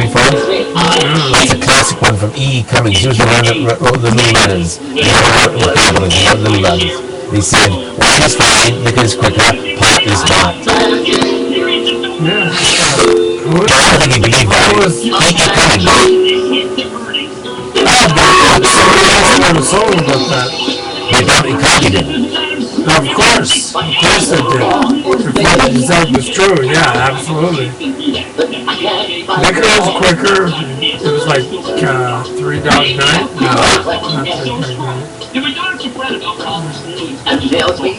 before? It's a classic one from E. Cummings. He was the one that wrote the Little Letters. Little Letters. He said, "Wine is fine, liquor is quicker, pot is not." Yeah. I don't think he believed that. E. Cummings. I never sold about that. They probably copied it. Of course they did. If what you said was true, yeah, absolutely. Liquor was quicker. It was like $3 a night. No, not $3 a night. If we don't spread it, they'll call us really. And they'll be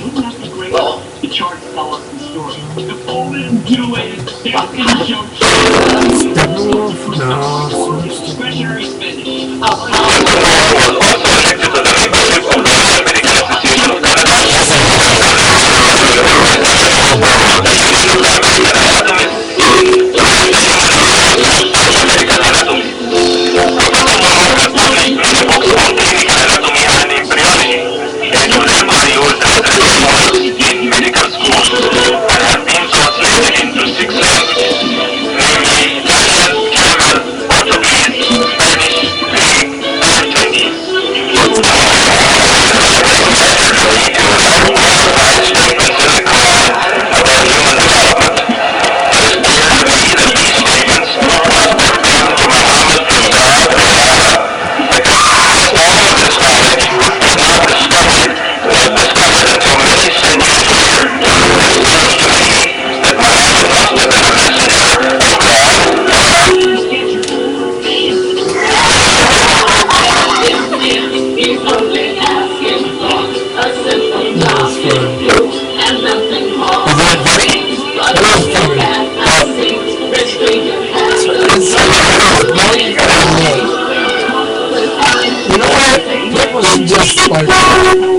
great. The charts tell us the story. The full two-way Steppenwolf? No. Discretionary spending.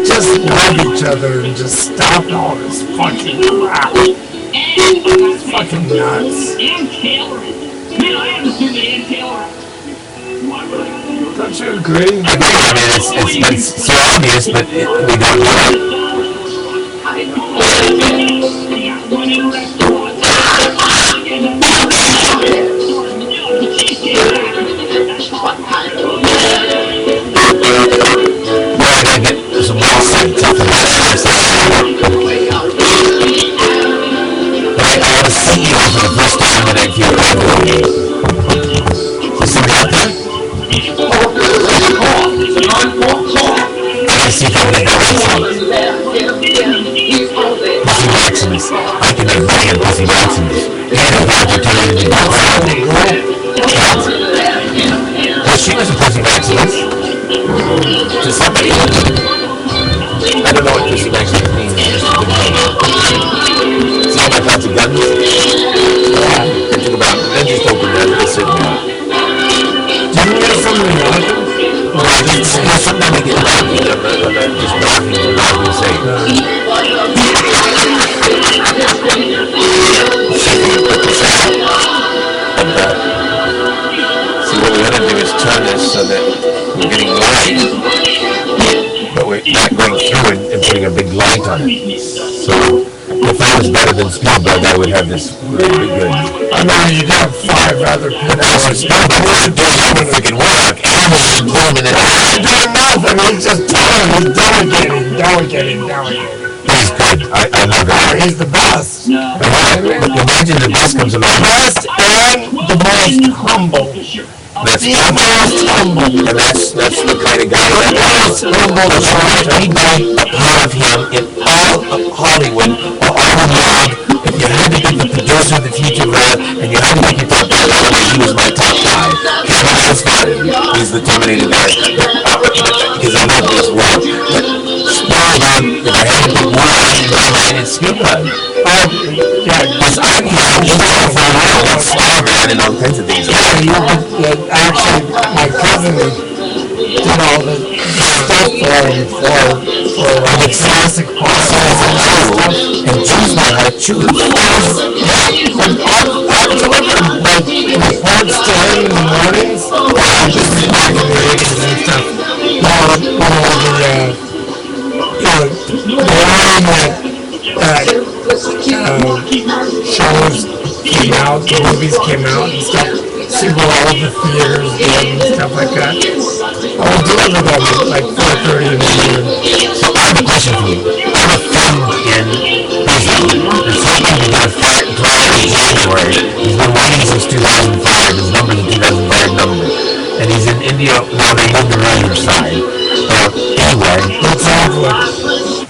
Just love each other and just stop all this fucking crap. It's fucking nuts. And Taylor. Man, I understood that Ann Taylor. Don't you agree? I mean, it's so obvious, but we don't know it. Some more sites up in the I was seeing you for the first time that I feel is somebody out there? I see if I can make Pussy Maximus. I can make money on Pussy Maximus. And I have opportunity to do well, she was a Pussy Maximus. To somebody. I don't know what Pussy Maximus means. Just a good name. See how my fancy guns? Yeah. They took about, then just opened that and sit down. Didn't you have something like Sometimes I get lucky. I'm just laughing for laughing's sake. See, what we want to do is turn this so that we're getting light, but we're not going through and putting a big light on it. So, if I was better than Spielberg, I would have this really good. I mean, you'd have 5 other pictures. Spielberg wasn't doing any freaking work. Animals were booming it. Doing nothing. He's just telling. He's delegating. He's good. I love it. He's the best. Imagine the best comes along. Best and the most humble. That's the most humble. And that's the kind of guy that is humble. We'd be a part of him in all of Hollywood or all of Hollywood. If you had to pick the producer of the future rap and you had to pick your top guy, he was my top guy. He's not just fun. He's the Terminator guy. Because I love this world. But Spielberg, if I had to pick one, it's Spielberg. Because I'm for a while, Starman and all kinds of things. Actually, my cousin did all the stuff for the classic process and stuff. And choose not how to choose. And I've delivered like reports to him in the mornings. Just back in the 80s and stuff. The shows came out, the movies came out and stuff. see what all the theaters do and stuff like that. I'll deliver them at like 4:30 in the morning. So I have a question for you. I have a friend in prison that's hoping to get a flight in January. He's been waiting since 2005. His number's a 2005 number. And he's in India, now they moved to the other side. Anyway. What's wrong with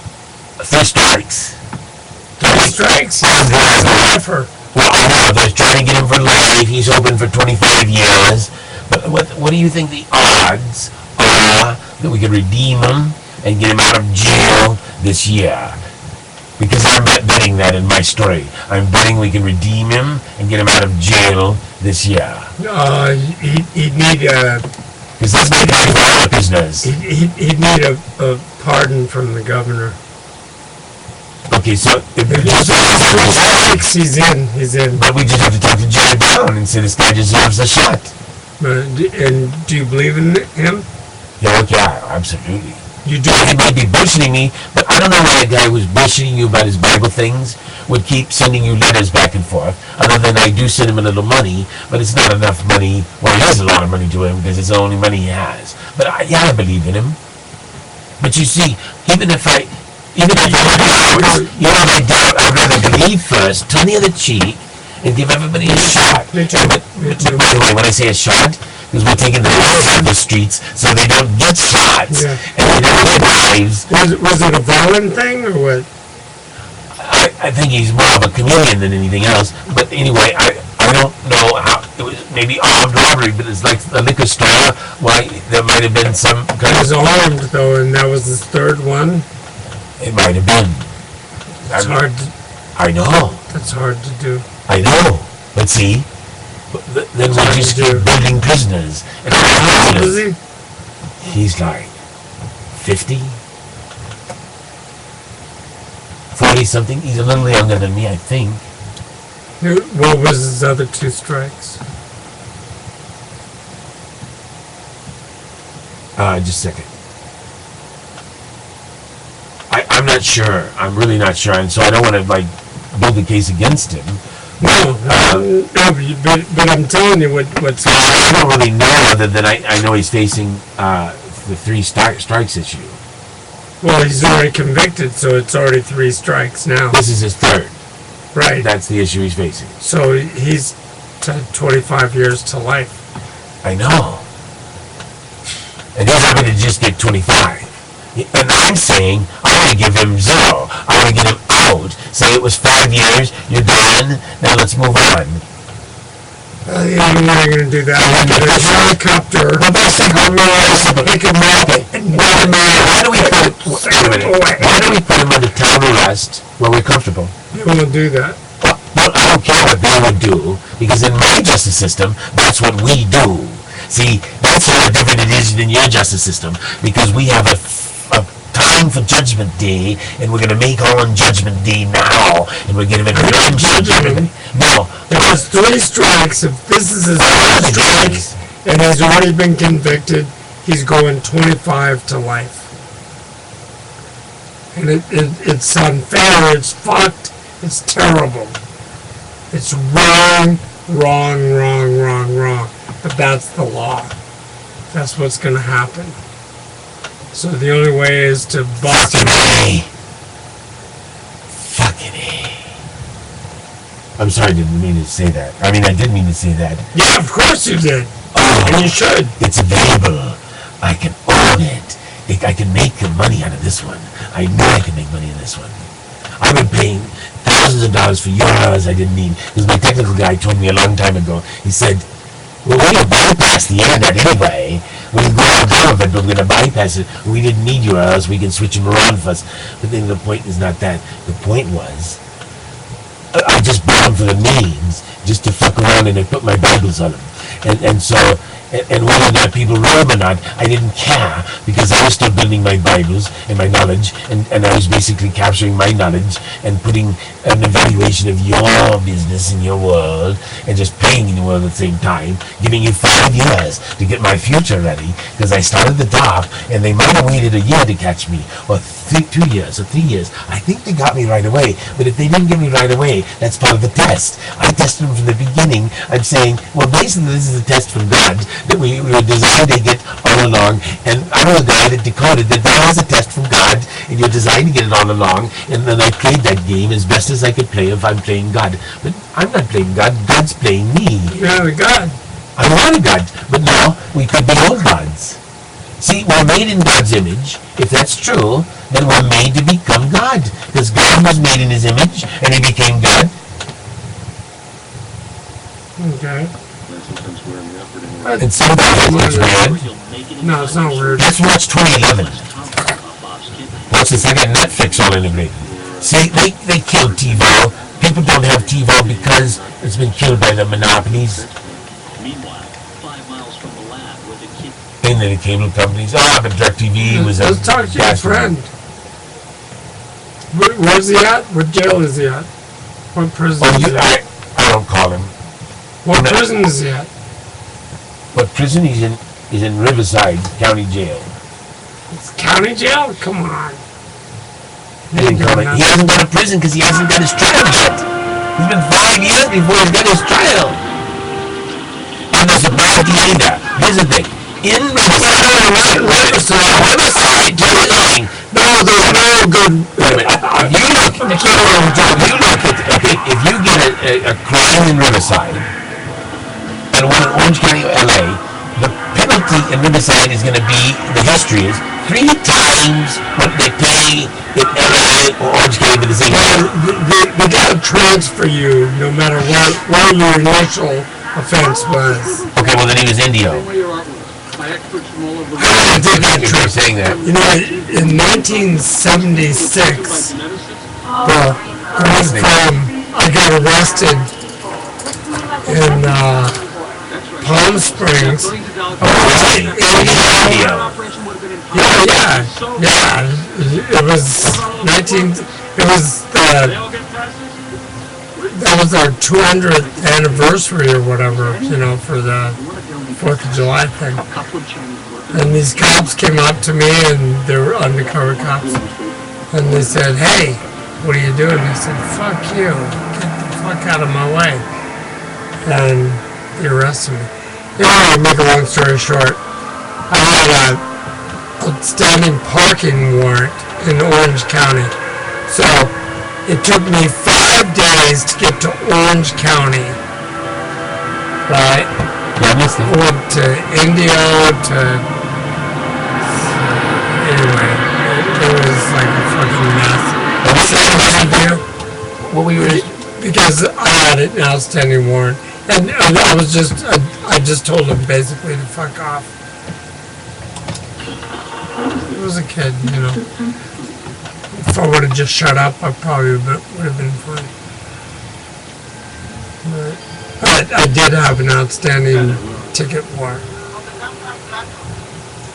3 strikes. 3 strikes? That's a lifer. Well, I know, they're trying to get him for life. He's hoping for 25 years. But what do you think the odds are that we could redeem him and get him out of jail this year? Because I'm betting that in my story. I'm betting we can redeem him and get him out of jail this year. He'd need a... Because that's my guy for all the prisoners. He'd need a pardon from the governor. Okay, so... He's in. But we just have to talk to Jerry Brown and say this guy deserves a shot. And do you believe in him? Yeah, absolutely. You do? He might be bullshitting me, but I don't know why a guy who's bullshitting you about his Bible things would keep sending you letters back and forth, other than I do send him a little money, but it's not enough money. Well, he has a lot of money to him because it's the only money he has. But I believe in him. But you see, even if I doubt, I'd rather believe first, turn the other cheek, and give everybody a shot. Me too. By the way, when I say a shot, because we're taking the lives out of the streets so they don't get shots and they don't get lives. Was it a violent thing or what? I think he's more of a comedian than anything else. But anyway, I don't know how. It was maybe armed robbery, but it's like a liquor store. Why there might have been some kind He was armed though, and that was his 3rd one. It might have been. It's hard. I know. That's hard to do. I know. But see, then we just keep building prisoners. And how old is he? He's like 50, 40 something. He's a little younger than me, I think. What was his other 2 strikes? Just a second. I'm not sure. I'm really not sure, and so I don't want to build a case against him. No, but I'm telling you what's. I don't really know other than I know he's facing the 3 strikes issue. Well, he's already convicted, so it's already 3 strikes now. This is his 3rd. Right. That's the issue he's facing. So he's 25 years to life. I know. And he's not going to just get 25. And I'm saying, I want to give him 0. I want to get him out. Say it was 5 years, you're done, now let's move on. I'm not going to do that. There's a helicopter. How do we put him under town arrest where we're comfortable? You won't do that. Well, I don't care what they would do, because in my justice system, that's what we do. See, that's how different it is than your justice system, because we have a time for Judgment Day, and we're going to make all on Judgment Day now, and we're going to make Judgment. No. There was 3 strikes. If this is his 3rd strike, and he's already been convicted, he's going 25 to life. And it's unfair, it's fucked, it's terrible. It's wrong. But that's the law. That's what's going to happen. So the only way is to bust him. Fucking A. I'm sorry, I didn't mean to say that. I mean, I did mean to say that. Yeah, of course you did. Oh, and you should. It's available. I can own it. I can make money out of this one. I know I can make money on this one. I've been paying thousands of dollars for yours I didn't need. Because my technical guy told me a long time ago. He said, well, we're going to bypass the internet anyway. We can go on top of it, but we're going to bypass it. We didn't need yours. We can switch them around for us. But then the point is not that. The point was, I just bought them for the names, just to fuck around and I put my Bibles on them. And so and whether or not people read them or not, I didn't care, because I was still building my Bibles and my knowledge, and I was basically capturing my knowledge and putting an evaluation of your business in your world, and just playing in your world at the same time, giving you 5 years to get my future ready, because I started the top, and they might have waited a year to catch me, or 2 years, or 3 years. I think they got me right away, but if they didn't get me right away, that's part of the test. I tested them from the beginning. I'm saying, well, basically, this is a test from God that we were designed to get all along, and I'm a guy that decoded that there was a test from God, and you're designed to get it all along, and then I played that game as best as I could play if I'm playing God. But I'm not playing God, God's playing me. You're the God. I'm not a God, but now we could be all gods. See, we're made in God's image. If that's true, then we're made to become God, because God was made in his image, and he became God. Okay. And somebody it's weird. No, it's not weird. Let's watch 2011. Watch this. I got Netflix all integrated. See, they killed TiVo. People don't have TiVo because it's been killed by the monopolies. And the cable companies. But DirecTV was a... Let's talk to your friend. Where's he at? What jail is he at? What prison is he at? I don't call him. What prison is he at? What prison he's in? Is in Riverside County Jail. It's county jail? Come on. He hasn't got a prison because he hasn't got his trial yet. It's been 5 years before he's got his trial. I'm not surprised either. Here's the thing. In Riverside, no, there's no good. If you look at, if you get a crime in Riverside and one in Orange County, LA, the penalty in Riverside is going to be, the history is 3 times what they pay in LA or Orange County for the same thing. They got to transfer you no matter what your initial offense was. Okay, well then he was Indio. I did that trick. Saying that. You know, in 1976, I got arrested in Palm Springs. Yeah. It was that was our 200th anniversary or whatever, you know, for the 4th of July thing. And these cops came up to me, and they were undercover cops, and they said, "Hey, what are you doing?" I said, "Fuck you, get the fuck out of my way." And they arrested me. Anyway, to make a long story short, I had an outstanding parking warrant in Orange County. So it took me 5 days to get to Orange County. Right? Went to Indio to... Anyway, it was like a fucking mess. What were you... Because I had an outstanding warrant. And I just told him basically to fuck off. I was a kid, you know. If I would have just shut up, I probably would have been fine. But I did have an outstanding ticket warrant.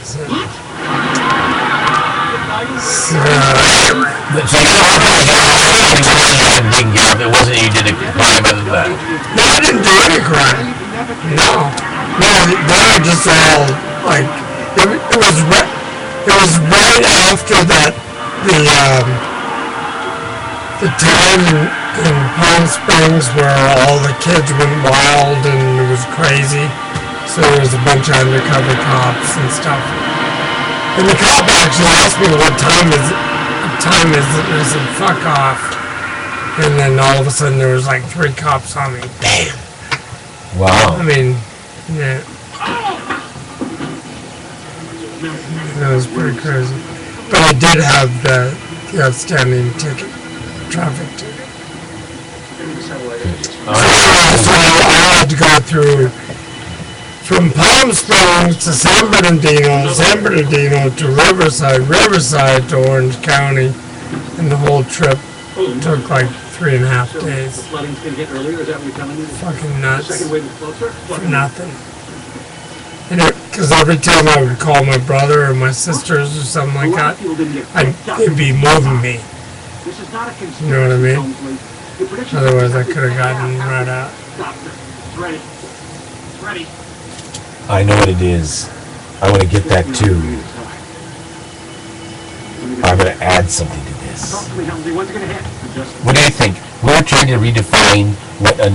So it wasn't you did a crime other than that. No, I didn't do any crime. No, they were just all like it was right after that the time in Palm Springs where all the kids went wild and it was crazy. So there was a bunch of undercover cops and stuff. And the cop actually asked me what time is it? And I said, fuck off. And then all of a sudden there was like 3 cops on me. Damn. Wow. I mean, yeah. That was pretty crazy. But I did have the outstanding ticket, traffic ticket. So I had to go through from Palm Springs to San Bernardino to Riverside to Orange County, and the whole trip took like 3.5 days. Fucking nuts. For nothing. Because every time I would call my brother or my sisters or something like that, it'd be moving me. You know what I mean? Otherwise, I could have gotten right out. I know what it is. I want to get that too. I'm going to add something to this. What do you think? We're trying to redefine what a